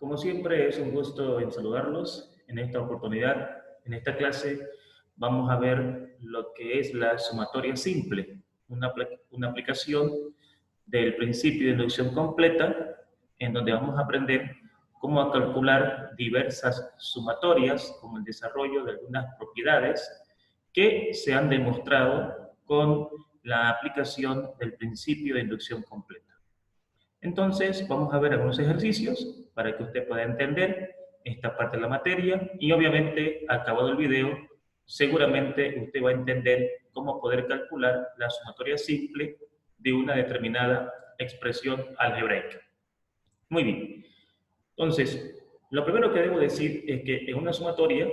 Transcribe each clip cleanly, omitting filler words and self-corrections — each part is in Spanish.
Como siempre, es un gusto en saludarlos. En esta oportunidad, en esta clase, vamos a ver lo que es la sumatoria simple, una aplicación del principio de inducción completa, en donde vamos a aprender cómo a calcular diversas sumatorias con el desarrollo de algunas propiedades que se han demostrado con la aplicación del principio de inducción completa. Entonces, vamos a ver algunos ejercicios para que usted pueda entender esta parte de la materia y obviamente, acabado el video, seguramente usted va a entender cómo poder calcular la sumatoria simple de una determinada expresión algebraica. Muy bien. Entonces, lo primero que debo decir es que en una sumatoria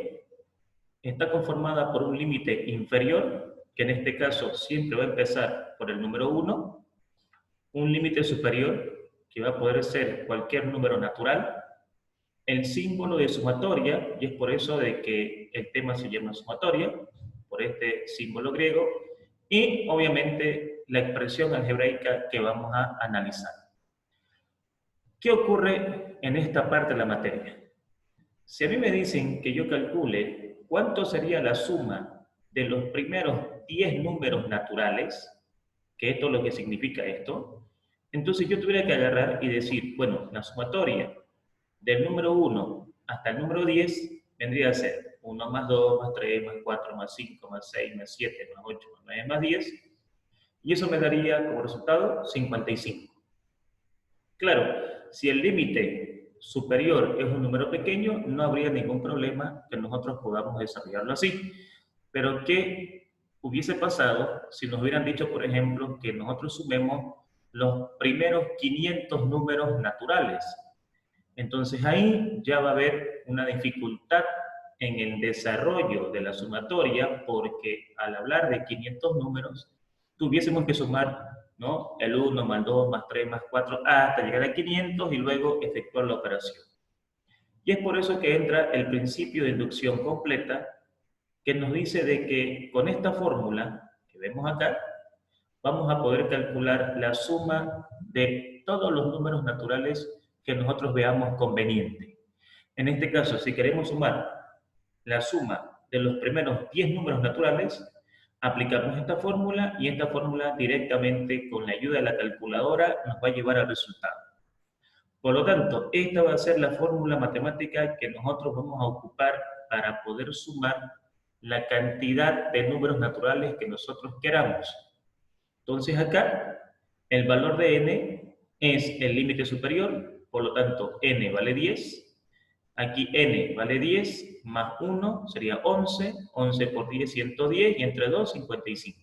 está conformada por un límite inferior, que en este caso siempre va a empezar por el número 1, un límite superior, que va a poder ser cualquier número natural, el símbolo de sumatoria, y es por eso de que el tema se llama sumatoria, por este símbolo griego, y obviamente la expresión algebraica que vamos a analizar. ¿Qué ocurre en esta parte de la materia? Si a mí me dicen que yo calcule cuánto sería la suma de los primeros 10 números naturales, que esto es lo que significa esto, entonces yo tuviera que agarrar y decir, bueno, la sumatoria del número 1 hasta el número 10 vendría a ser 1 más 2, más 3, más 4, más 5, más 6, más 7, más 8, más 9, más 10, y eso me daría como resultado 55. Claro, si el límite superior es un número pequeño, no habría ningún problema que nosotros podamos desarrollarlo así. Pero ¿qué hubiese pasado si nos hubieran dicho, por ejemplo, que nosotros sumemos los primeros 500 números naturales? Entonces ahí ya va a haber una dificultad en el desarrollo de la sumatoria, porque al hablar de 500 números, tuviésemos que sumar, ¿no?, el 1 más 2 más 3 más 4 hasta llegar a 500 y luego efectuar la operación. Y es por eso que entra el principio de inducción completa, que nos dice de que con esta fórmula que vemos acá, vamos a poder calcular la suma de todos los números naturales que nosotros veamos conveniente. En este caso, si queremos sumar la suma de los primeros 10 números naturales, aplicamos esta fórmula y esta fórmula directamente con la ayuda de la calculadora nos va a llevar al resultado. Por lo tanto, esta va a ser la fórmula matemática que nosotros vamos a ocupar para poder sumar la cantidad de números naturales que nosotros queramos. Entonces acá, el valor de n es el límite superior, por lo tanto n vale 10. Aquí n vale 10, más 1 sería 11, 11 por 10, 110, y entre 2, 55.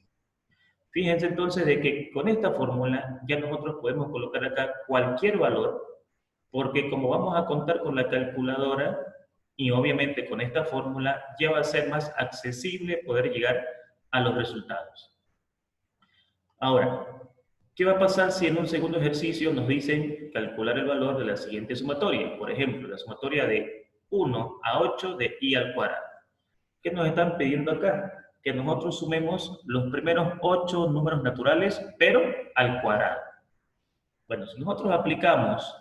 Fíjense entonces de que con esta fórmula ya nosotros podemos colocar acá cualquier valor, porque como vamos a contar con la calculadora, y obviamente con esta fórmula, ya va a ser más accesible poder llegar a los resultados. Ahora, ¿qué va a pasar si en un segundo ejercicio nos dicen calcular el valor de la siguiente sumatoria? Por ejemplo, la sumatoria de 1 a 8 de i al cuadrado. ¿Qué nos están pidiendo acá? Que nosotros sumemos los primeros 8 números naturales, pero al cuadrado. Bueno, si nosotros aplicamos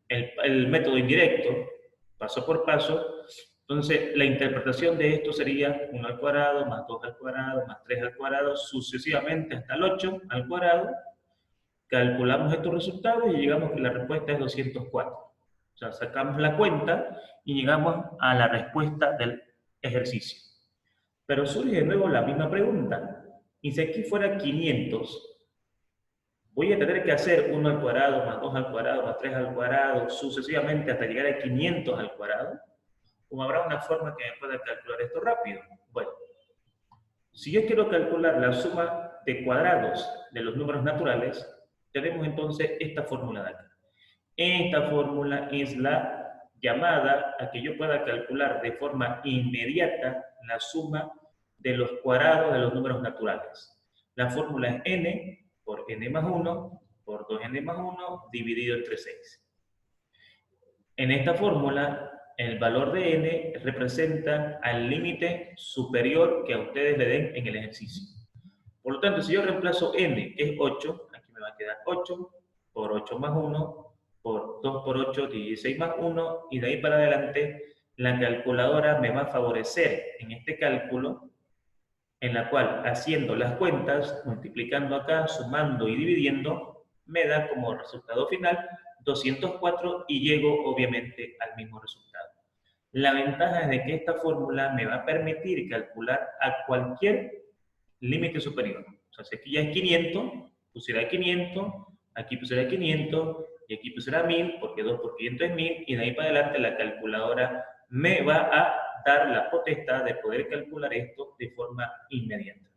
el método indirecto, paso por paso, entonces la interpretación de esto sería 1 al cuadrado, más 2 al cuadrado, más 3 al cuadrado, sucesivamente hasta el 8 al cuadrado. Calculamos estos resultados y llegamos que la respuesta es 204. O sea, sacamos la cuenta y llegamos a la respuesta del ejercicio. Pero surge de nuevo la misma pregunta. Y si aquí fuera 500, voy a tener que hacer 1 al cuadrado, más 2 al cuadrado, más 3 al cuadrado, sucesivamente hasta llegar a 500 al cuadrado. ¿O habrá una forma que me pueda calcular esto rápido? Bueno, si yo quiero calcular la suma de cuadrados de los números naturales, tenemos entonces esta fórmula de acá. Esta fórmula es la llamada a que yo pueda calcular de forma inmediata la suma de los cuadrados de los números naturales. La fórmula es n por n más 1 por 2n más 1 dividido entre 6. En esta fórmula, el valor de n representa al límite superior que a ustedes le den en el ejercicio. Por lo tanto, si yo reemplazo n, que es 8, aquí me va a quedar 8 por 8 más 1 por 2 por 8, 16 más 1, y de ahí para adelante la calculadora me va a favorecer en este cálculo, en la cual haciendo las cuentas, multiplicando acá, sumando y dividiendo, me da como resultado final 204 y llego obviamente al mismo resultado. La ventaja es de que esta fórmula me va a permitir calcular a cualquier límite superior. O sea, si aquí ya es 500, pusiera 500, aquí pusiera 500 y aquí pusiera 1000, porque 2 por 500 es 1000, y de ahí para adelante la calculadora me va a dar la potestad de poder calcular esto de forma inmediata.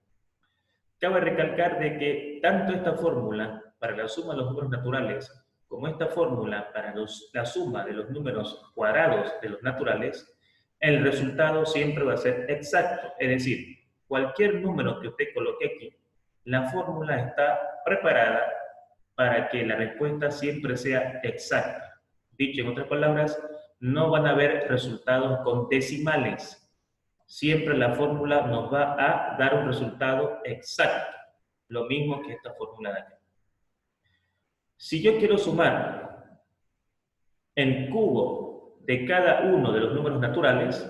Cabe recalcar de que tanto esta fórmula para la suma de los números naturales como esta fórmula para la suma de los números cuadrados de los naturales, el resultado siempre va a ser exacto. Es decir, cualquier número que usted coloque aquí, la fórmula está preparada para que la respuesta siempre sea exacta. Dicho en otras palabras, no van a haber resultados con decimales. Siempre la fórmula nos va a dar un resultado exacto. Lo mismo que esta fórmula de acá. Si yo quiero sumar el cubo de cada uno de los números naturales,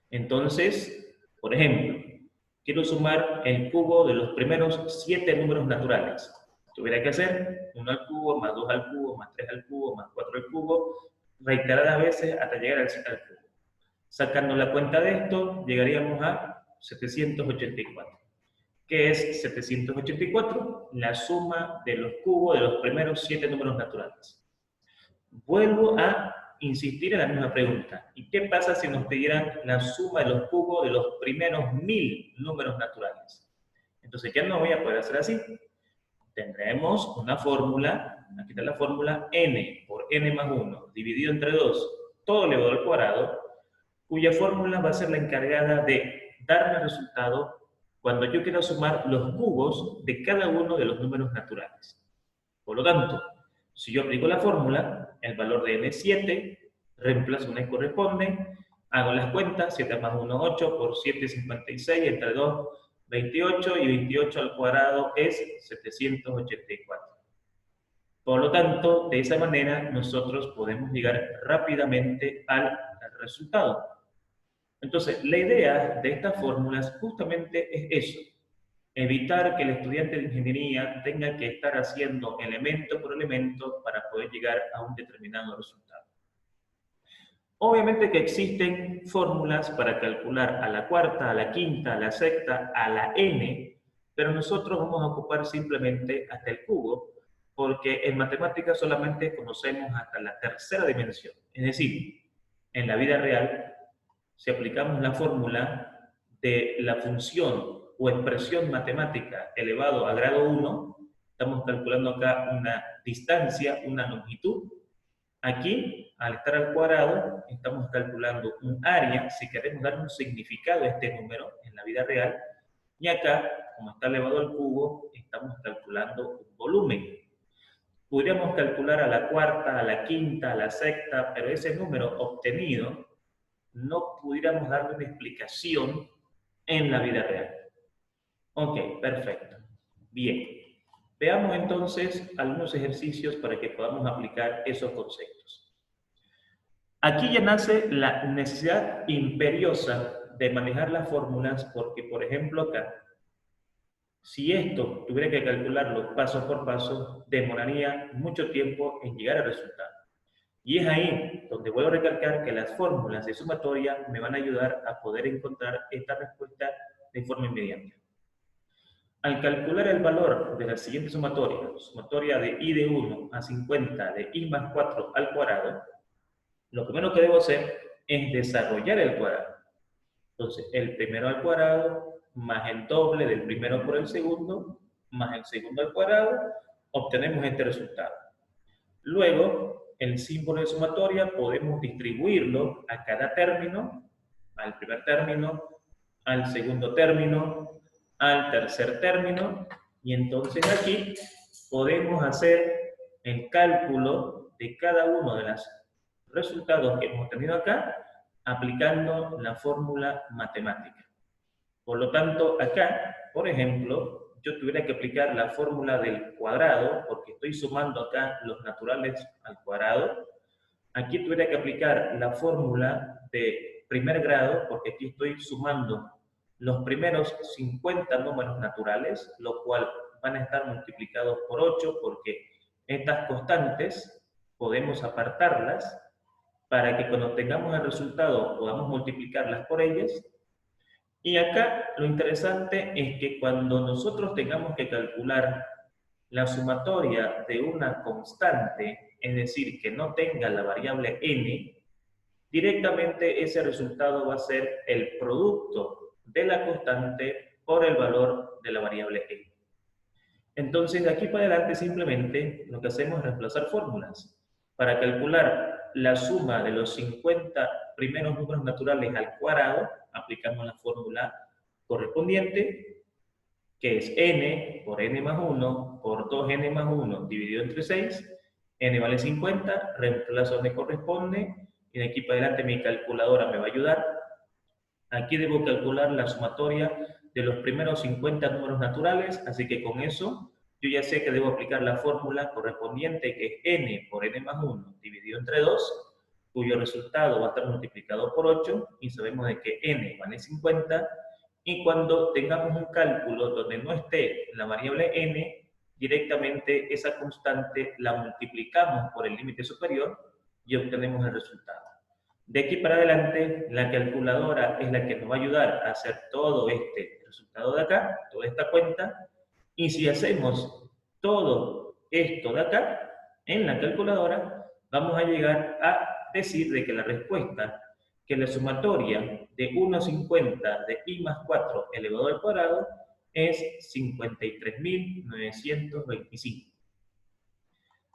entonces, por ejemplo, quiero sumar el cubo de los primeros 7 números naturales. Tuviera que hacer 1 al cubo, más 2 al cubo, más 3 al cubo, más 4 al cubo, reiteradas veces hasta llegar al cubo. Sacando la cuenta de esto, llegaríamos a 784. ¿Qué es 784? La suma de los cubos de los primeros 7 números naturales. Vuelvo a insistir en la misma pregunta. ¿Y qué pasa si nos pidieran la suma de los cubos de los primeros 1000 números naturales? Entonces ya no voy a poder hacer así. Tendremos una fórmula, aquí está la fórmula n por n más 1 dividido entre 2, todo elevado al cuadrado, cuya fórmula va a ser la encargada de darme el resultado cuando yo quiera sumar los cubos de cada uno de los números naturales. Por lo tanto, si yo aplico la fórmula, el valor de n es 7, reemplazo una y corresponde, hago las cuentas, 7 más 1, 8, por 7, 56, entre 2, 28, y 28 al cuadrado es 784. Por lo tanto, de esa manera nosotros podemos llegar rápidamente al resultado. Entonces, la idea de estas fórmulas justamente es eso, evitar que el estudiante de ingeniería tenga que estar haciendo elemento por elemento para poder llegar a un determinado resultado. Obviamente que existen fórmulas para calcular a la cuarta, a la quinta, a la sexta, a la n, pero nosotros vamos a ocupar simplemente hasta el cubo, porque en matemáticas solamente conocemos hasta la tercera dimensión. Es decir, en la vida real, si aplicamos la fórmula de la función o expresión matemática elevado a grado 1, estamos calculando acá una distancia, una longitud. Aquí, al estar al cuadrado, estamos calculando un área, si queremos dar un significado a este número en la vida real. Y acá, como está elevado al cubo, estamos calculando un volumen. Podríamos calcular a la cuarta, a la quinta, a la sexta, pero ese número obtenido no pudiéramos darle una explicación en la vida real. Ok, perfecto. Bien. Veamos entonces algunos ejercicios para que podamos aplicar esos conceptos. Aquí ya nace la necesidad imperiosa de manejar las fórmulas porque, por ejemplo, acá, si esto tuviera que calcularlo paso por paso, demoraría mucho tiempo en llegar al resultado. Y es ahí donde vuelvo a recalcar que las fórmulas de sumatoria me van a ayudar a poder encontrar esta respuesta de forma inmediata. Al calcular el valor de la siguiente sumatoria de i de 1 a 50 de i más 4 al cuadrado, lo primero que debo hacer es desarrollar el cuadrado. Entonces, el primero al cuadrado más el doble del primero por el segundo, más el segundo al cuadrado, obtenemos este resultado. Luego, el símbolo de sumatoria podemos distribuirlo a cada término, al primer término, al segundo término, al tercer término, y entonces aquí podemos hacer el cálculo de cada uno de los resultados que hemos tenido acá aplicando la fórmula matemática. Por lo tanto, acá, por ejemplo, yo tuviera que aplicar la fórmula del cuadrado, porque estoy sumando acá los naturales al cuadrado, aquí tuviera que aplicar la fórmula de primer grado, porque aquí estoy sumando los primeros 50 números naturales, lo cual van a estar multiplicados por 8, porque estas constantes podemos apartarlas para que cuando tengamos el resultado podamos multiplicarlas por ellas. Y acá lo interesante es que cuando nosotros tengamos que calcular la sumatoria de una constante, es decir, que no tenga la variable n, directamente ese resultado va a ser el producto de la constante por el valor de la variable n. Entonces, de aquí para adelante simplemente lo que hacemos es reemplazar fórmulas. Para calcular la suma de los 50 primeros números naturales al cuadrado, aplicamos la fórmula correspondiente, que es n por n más 1 por 2n más 1 dividido entre 6. N vale 50, reemplazo donde corresponde, y de aquí para adelante mi calculadora me va a ayudar. Aquí debo calcular la sumatoria de los primeros 50 números naturales, así que con eso yo ya sé que debo aplicar la fórmula correspondiente, que es n por n más 1 dividido entre 2, cuyo resultado va a estar multiplicado por 8, y sabemos de que n vale 50, y cuando tengamos un cálculo donde no esté la variable n, directamente esa constante la multiplicamos por el límite superior y obtenemos el resultado. De aquí para adelante, la calculadora es la que nos va a ayudar a hacer todo este resultado de acá, toda esta cuenta, y si hacemos todo esto de acá, en la calculadora, vamos a llegar a decir de que la respuesta, que la sumatoria de 1,50 de i más 4 elevado al cuadrado es 53.925.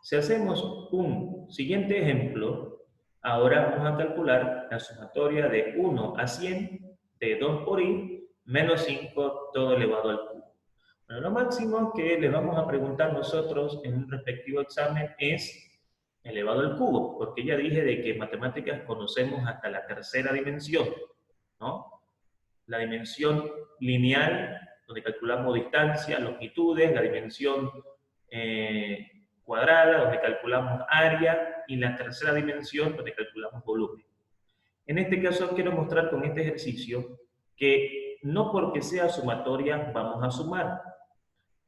Si hacemos un siguiente ejemplo, ahora vamos a calcular la sumatoria de 1 a 100 de 2 por i menos 5 todo elevado al cubo. Bueno, lo máximo que le vamos a preguntar nosotros en un respectivo examen es elevado al cubo, porque ya dije de que en matemáticas conocemos hasta la tercera dimensión, ¿no? La dimensión lineal, donde calculamos distancia, longitudes, la dimensión cuadrada, donde calculamos área, y la tercera dimensión, donde calculamos volumen. En este caso quiero mostrar con este ejercicio que no porque sea sumatoria vamos a sumar.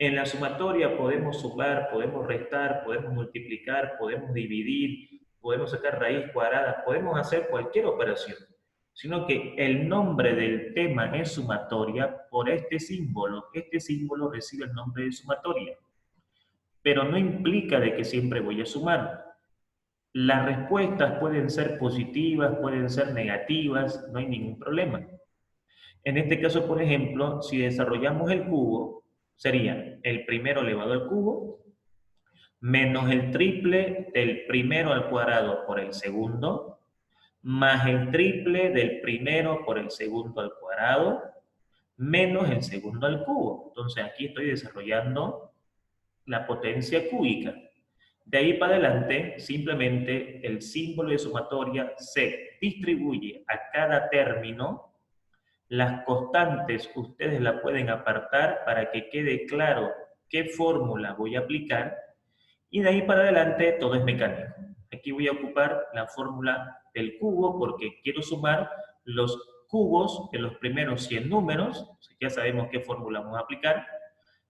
En la sumatoria podemos sumar, podemos restar, podemos multiplicar, podemos dividir, podemos sacar raíz cuadrada, podemos hacer cualquier operación, sino que el nombre del tema es sumatoria por este símbolo. Este símbolo recibe el nombre de sumatoria, pero no implica de que siempre voy a sumar. Las respuestas pueden ser positivas, pueden ser negativas, no hay ningún problema. En este caso, por ejemplo, si desarrollamos el cubo, sería el primero elevado al cubo menos el triple del primero al cuadrado por el segundo, más el triple del primero por el segundo al cuadrado, menos el segundo al cubo. Entonces aquí estoy desarrollando la potencia cúbica. De ahí para adelante, simplemente el símbolo de sumatoria se distribuye a cada término. Las constantes ustedes la pueden apartar para que quede claro qué fórmula voy a aplicar, y de ahí para adelante todo es mecánico. Aquí voy a ocupar la fórmula del cubo porque quiero sumar los cubos de los primeros 100 números, ya sabemos qué fórmula vamos a aplicar.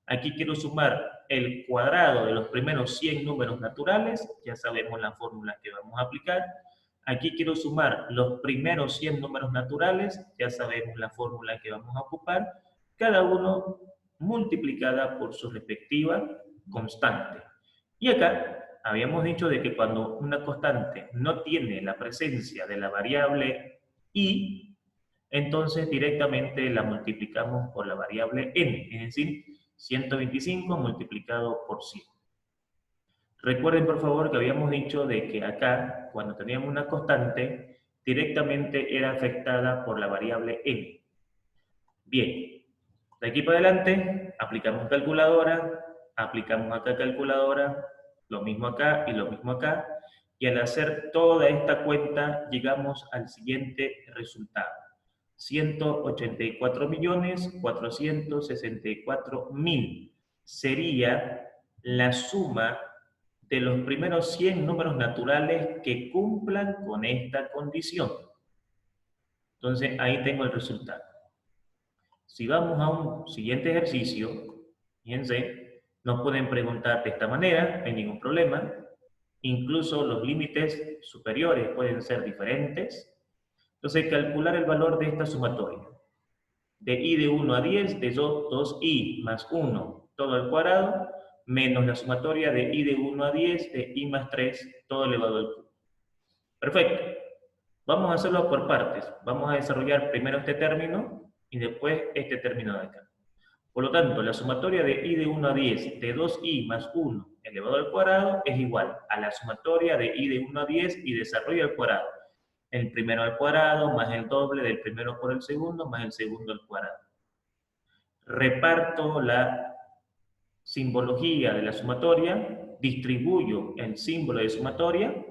Aquí quiero sumar el cuadrado de los primeros 100 números naturales, ya sabemos la fórmula que vamos a aplicar. Aquí quiero sumar los primeros 100 números naturales, ya sabemos la fórmula que vamos a ocupar, cada uno multiplicada por su respectiva constante. Y acá habíamos dicho de que cuando una constante no tiene la presencia de la variable i, entonces directamente la multiplicamos por la variable n, es decir, 125 multiplicado por 100. Recuerden, por favor, que habíamos dicho de que acá, cuando teníamos una constante, directamente era afectada por la variable n. Bien, de aquí para adelante, aplicamos calculadora, aplicamos acá calculadora, lo mismo acá y lo mismo acá, y al hacer toda esta cuenta, llegamos al siguiente resultado. 184.464.000. Sería la suma de los primeros 100 números naturales que cumplan con esta condición. Entonces, ahí tengo el resultado. Si vamos a un siguiente ejercicio, fíjense, nos pueden preguntar de esta manera, no hay ningún problema. Incluso los límites superiores pueden ser diferentes. Entonces, calcular el valor de esta sumatoria. De i de 1 a 10, de 2i más 1, todo al cuadrado, menos la sumatoria de i de 1 a 10, de i más 3, todo elevado al cubo. Perfecto. Vamos a hacerlo por partes. Vamos a desarrollar primero este término y después este término de acá. Por lo tanto, la sumatoria de i de 1 a 10 de 2i más 1 elevado al cuadrado es igual a la sumatoria de i de 1 a 10 y desarrollo al cuadrado. El primero al cuadrado más el doble del primero por el segundo más el segundo al cuadrado. Reparto la simbología de la sumatoria, distribuyo el símbolo de sumatoria.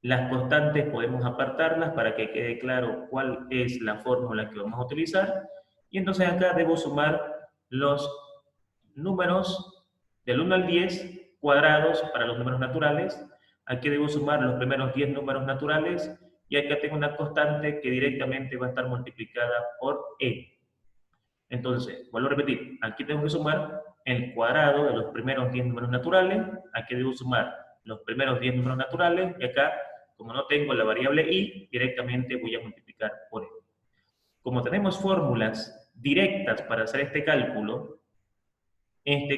Las constantes podemos apartarlas para que quede claro cuál es la fórmula que vamos a utilizar. Y entonces acá debo sumar los números del 1 al 10 cuadrados para los números naturales. Aquí debo sumar los primeros 10 números naturales. Y acá tengo una constante que directamente va a estar multiplicada por n. Entonces, vuelvo a repetir, aquí tengo que sumar el cuadrado de los primeros 10 números naturales. Aquí debo sumar los primeros 10 números naturales. Y acá, como no tengo la variable i, directamente voy a multiplicar por n. Como tenemos fórmulas directas para hacer este cálculo y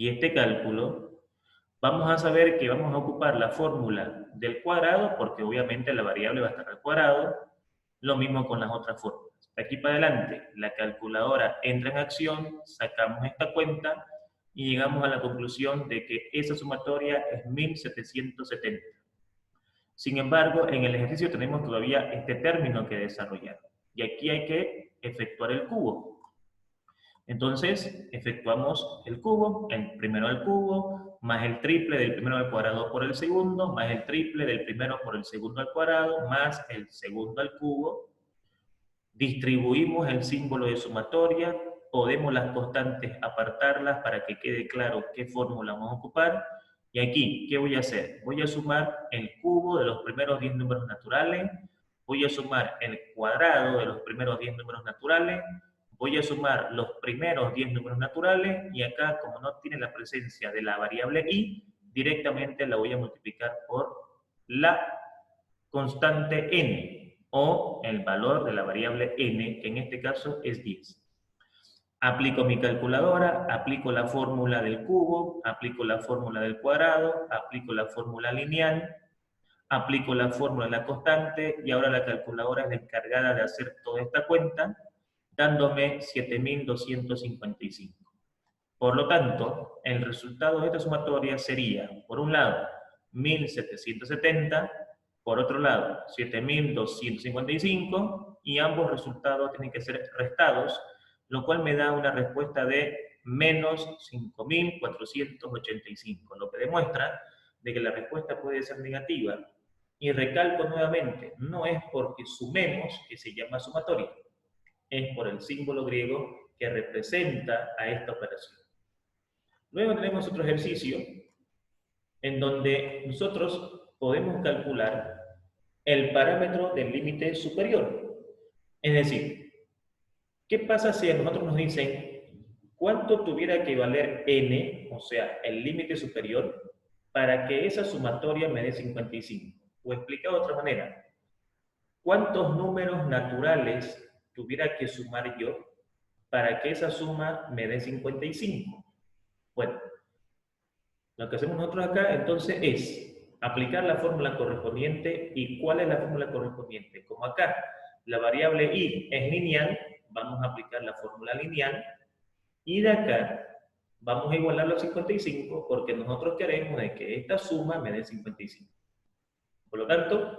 este cálculo, vamos a saber que vamos a ocupar la fórmula del cuadrado, porque obviamente la variable va a estar al cuadrado. Lo mismo con las otras fórmulas. De aquí para adelante, la calculadora entra en acción, sacamos esta cuenta y llegamos a la conclusión de que esa sumatoria es 1770. Sin embargo, en el ejercicio tenemos todavía este término que desarrollar. Y aquí hay que efectuar el cubo. Entonces, efectuamos el cubo, el primero al cubo, más el triple del primero al cuadrado por el segundo, más el triple del primero por el segundo al cuadrado, más el segundo al cubo. Distribuimos el símbolo de sumatoria, podemos las constantes apartarlas para que quede claro qué fórmula vamos a ocupar. Y aquí, ¿qué voy a hacer? Voy a sumar el cubo de los primeros 10 números naturales, voy a sumar el cuadrado de los primeros 10 números naturales, voy a sumar los primeros 10 números naturales y acá, como no tiene la presencia de la variable i, directamente la voy a multiplicar por la constante n o el valor de la variable n, que en este caso es 10. Aplico mi calculadora, aplico la fórmula del cubo, aplico la fórmula del cuadrado, aplico la fórmula lineal, aplico la fórmula de la constante y ahora la calculadora es la encargada de hacer toda esta cuenta, dándome 7.255. Por lo tanto, el resultado de esta sumatoria sería, por un lado, 1.770, por otro lado, 7.255, y ambos resultados tienen que ser restados, lo cual me da una respuesta de menos 5.485, lo que demuestra de que la respuesta puede ser negativa. Y recalco nuevamente, no es porque sumemos que se llama sumatoria, es por el símbolo griego que representa a esta operación. Luego tenemos otro ejercicio en donde nosotros podemos calcular el parámetro del límite superior. Es decir, ¿qué pasa si a nosotros nos dicen cuánto tuviera que valer n, o sea, el límite superior, para que esa sumatoria me dé 55? O explicado de otra manera, ¿cuántos números naturales tuviera que sumar yo para que esa suma me dé 55? Bueno, lo que hacemos nosotros acá entonces es aplicar la fórmula correspondiente. ¿Y cuál es la fórmula correspondiente? Como acá la variable i es lineal, vamos a aplicar la fórmula lineal y de acá vamos a igualar los 55 porque nosotros queremos de que esta suma me dé 55. Por lo tanto,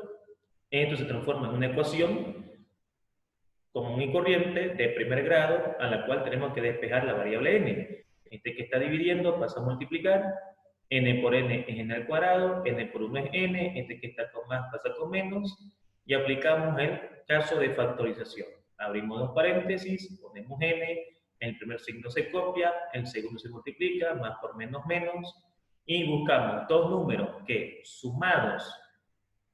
esto se transforma en una ecuación común y corriente de primer grado a la cual tenemos que despejar la variable n. Este que está dividiendo pasa a multiplicar, n por n es n al cuadrado, n por 1 es n, este que está con más pasa con menos, y aplicamos el caso de factorización. Abrimos dos paréntesis, ponemos n, el primer signo se copia, el segundo se multiplica, más por menos menos, y buscamos dos números que sumados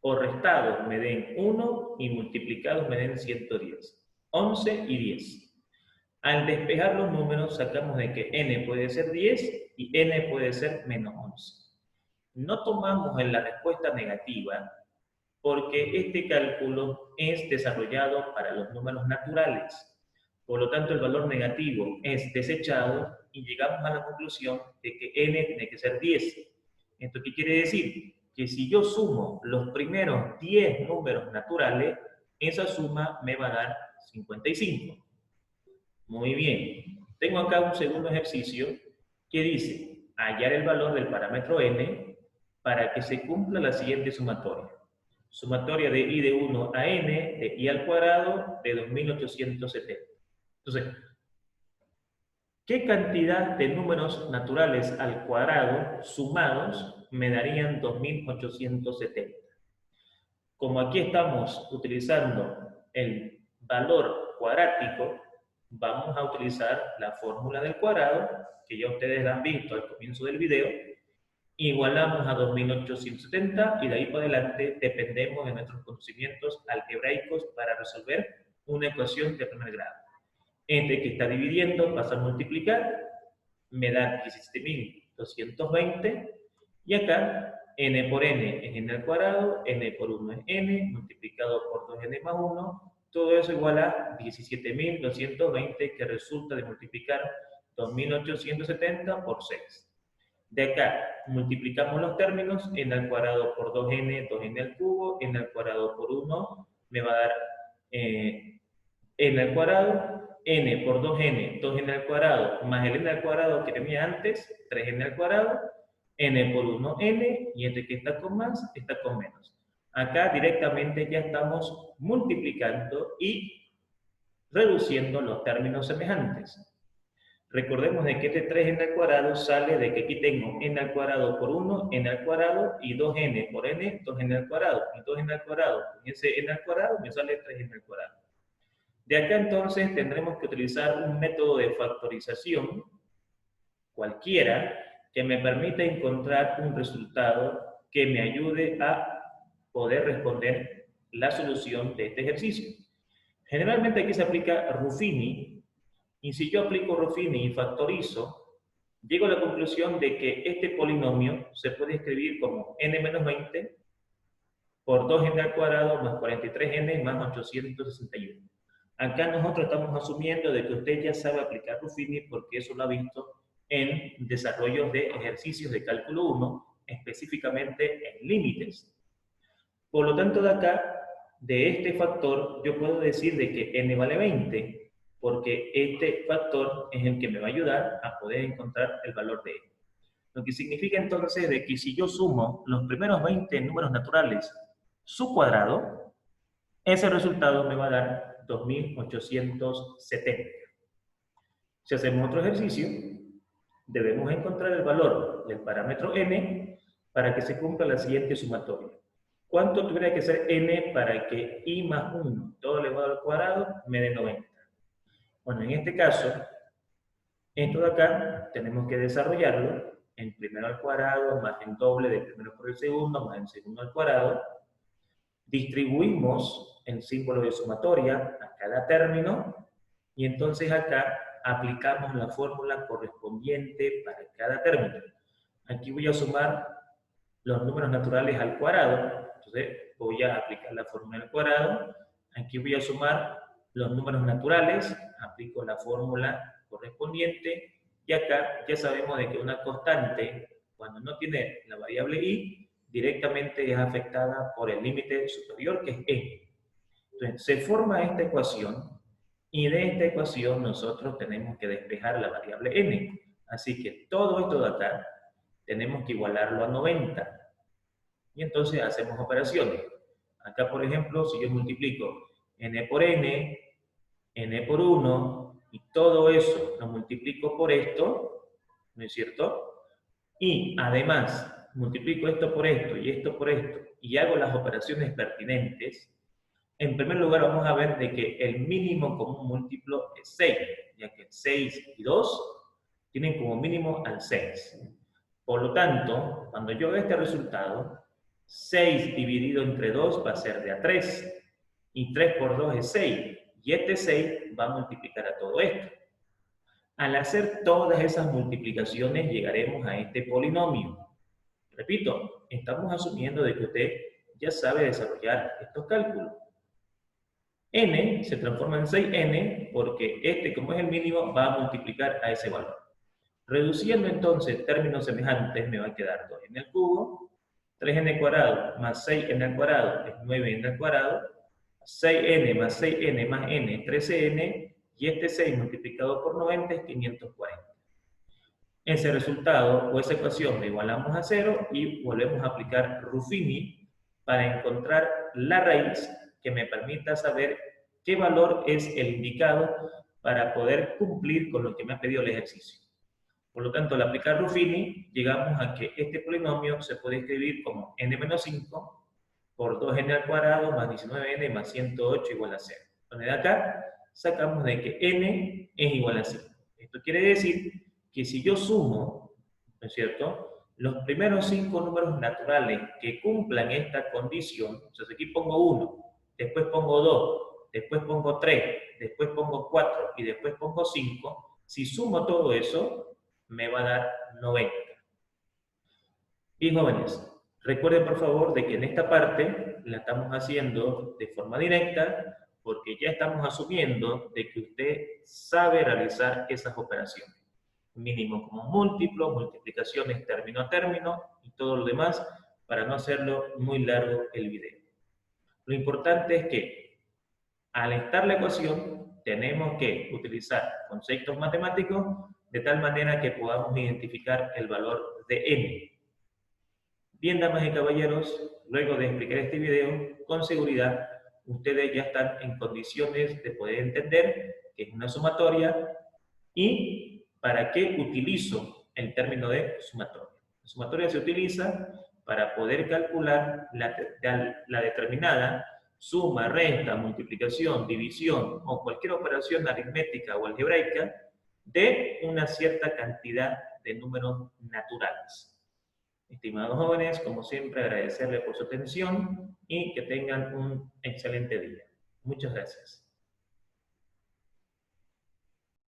o restados me den 1 y multiplicados me den 110. 11 y 10. Al despejar los números sacamos de que n puede ser 10 y n puede ser menos 11. No tomamos en la respuesta negativa porque este cálculo es desarrollado para los números naturales. Por lo tanto, el valor negativo es desechado y llegamos a la conclusión de que n tiene que ser 10. ¿Esto qué quiere decir? Que si yo sumo los primeros 10 números naturales, esa suma me va a dar 55. Muy bien. Tengo acá un segundo ejercicio que dice hallar el valor del parámetro n para que se cumpla la siguiente sumatoria. Sumatoria de i de 1 a n de i al cuadrado de 2870. Entonces, ¿qué cantidad de números naturales al cuadrado sumados me darían 2870? Como aquí estamos utilizando el valor cuadrático, vamos a utilizar la fórmula del cuadrado, que ya ustedes la han visto al comienzo del video. Igualamos a 2870 y de ahí para adelante dependemos de nuestros conocimientos algebraicos para resolver una ecuación de primer grado. Entre que está dividiendo pasa a multiplicar, me da 17.220 y acá n por n es n al cuadrado, n por 1 es n, multiplicado por 2n más 1, todo eso igual a 17.220 que resulta de multiplicar 2.870 por 6. De acá multiplicamos los términos, n al cuadrado por 2n, 2n al cubo, n al cuadrado por 1 me va a dar n al cuadrado, n por 2n, 2n al cuadrado, más el n al cuadrado que tenía antes, 3n al cuadrado, n por 1, n, y este que está con más, está con menos. Acá directamente ya estamos multiplicando y reduciendo los términos semejantes. Recordemos de que este 3n al cuadrado sale de que aquí tengo n al cuadrado por 1, n al cuadrado, y 2n por n, 2n al cuadrado, y 2n al cuadrado, y ese n al cuadrado me sale 3n al cuadrado. De acá entonces tendremos que utilizar un método de factorización, cualquiera, que me permita encontrar un resultado que me ayude a poder responder la solución de este ejercicio. Generalmente aquí se aplica Ruffini, y si yo aplico Ruffini y factorizo, llego a la conclusión de que este polinomio se puede escribir como n-20 por 2n al cuadrado más 43n más 861. Acá nosotros estamos asumiendo de que usted ya sabe aplicar Ruffini porque eso lo ha visto en desarrollos de ejercicios de cálculo 1, específicamente en límites. Por lo tanto, de acá, de este factor, yo puedo decir de que n vale 20, porque este factor es el que me va a ayudar a poder encontrar el valor de n. Lo que significa entonces de que si yo sumo los primeros 20 números naturales su cuadrado, ese resultado me va a dar 2870. Si hacemos otro ejercicio, debemos encontrar el valor del parámetro n para que se cumpla la siguiente sumatoria. ¿Cuánto tuviera que ser n para que i más 1, todo elevado al cuadrado, me dé 90? Bueno, en este caso, esto de acá tenemos que desarrollarlo en primero al cuadrado más el doble del primero por el segundo más el segundo al cuadrado. Distribuimos el símbolo de sumatoria a cada término y entonces acá aplicamos la fórmula correspondiente para cada término. Aquí voy a sumar los números naturales al cuadrado, entonces voy a aplicar la fórmula al cuadrado. Aquí voy a sumar los números naturales, aplico la fórmula correspondiente, y acá ya sabemos de que una constante, cuando no tiene la variable i, directamente es afectada por el límite superior, que es n. Entonces, se forma esta ecuación, y de esta ecuación nosotros tenemos que despejar la variable n. Así que todo esto de acá, tenemos que igualarlo a 90. Y entonces hacemos operaciones. Acá, por ejemplo, si yo multiplico n por n, n por 1, y todo eso lo multiplico por esto, ¿no es cierto? Y además multiplico esto por esto y esto por esto, y hago las operaciones pertinentes, En primer lugar, vamos a ver de que el mínimo común múltiplo es 6, ya que 6 y 2 tienen como mínimo al 6. Por lo tanto, cuando yo vea este resultado, 6 dividido entre 2 va a ser de a 3, y 3 por 2 es 6, y este 6 va a multiplicar a todo esto. Al hacer todas esas multiplicaciones, llegaremos a este polinomio. Repito, estamos asumiendo de que usted ya sabe desarrollar estos cálculos. N se transforma en 6n porque este, como es el mínimo, va a multiplicar a ese valor. Reduciendo entonces términos semejantes, me va a quedar 2n al cubo, 3n al cuadrado más 6n al cuadrado es 9n al cuadrado, 6n más 6n más n es 13n, y este 6 multiplicado por 90 es 540. Ese resultado o esa ecuación la igualamos a 0 y volvemos a aplicar Ruffini para encontrar la raíz que me permita saber qué valor es el indicado para poder cumplir con lo que me ha pedido el ejercicio. Por lo tanto, al aplicar Ruffini, llegamos a que este polinomio se puede escribir como n-5 por 2n al cuadrado más 19n más 108 igual a 0. Entonces, de acá sacamos de que n es igual a 5. Esto quiere decir que si yo sumo, ¿no es cierto?, los primeros 5 números naturales que cumplan esta condición, entonces aquí pongo 1, después pongo 2, después pongo 3, después pongo 4 y después pongo 5, si sumo todo eso, me va a dar 90. Y jóvenes, recuerden por favor de que en esta parte la estamos haciendo de forma directa porque ya estamos asumiendo de que usted sabe realizar esas operaciones. Mínimo como múltiplo, multiplicaciones término a término y todo lo demás para no hacerlo muy largo el video. Lo importante es que al estar la ecuación tenemos que utilizar conceptos matemáticos de tal manera que podamos identificar el valor de n. Bien, damas y caballeros, luego de explicar este video, con seguridad ustedes ya están en condiciones de poder entender qué es una sumatoria y para qué utilizo el término de sumatoria. La sumatoria se utiliza para poder calcular la determinada suma, resta, multiplicación, división o cualquier operación aritmética o algebraica de una cierta cantidad de números naturales. Estimados jóvenes, como siempre, agradecerles por su atención y que tengan un excelente día. Muchas gracias.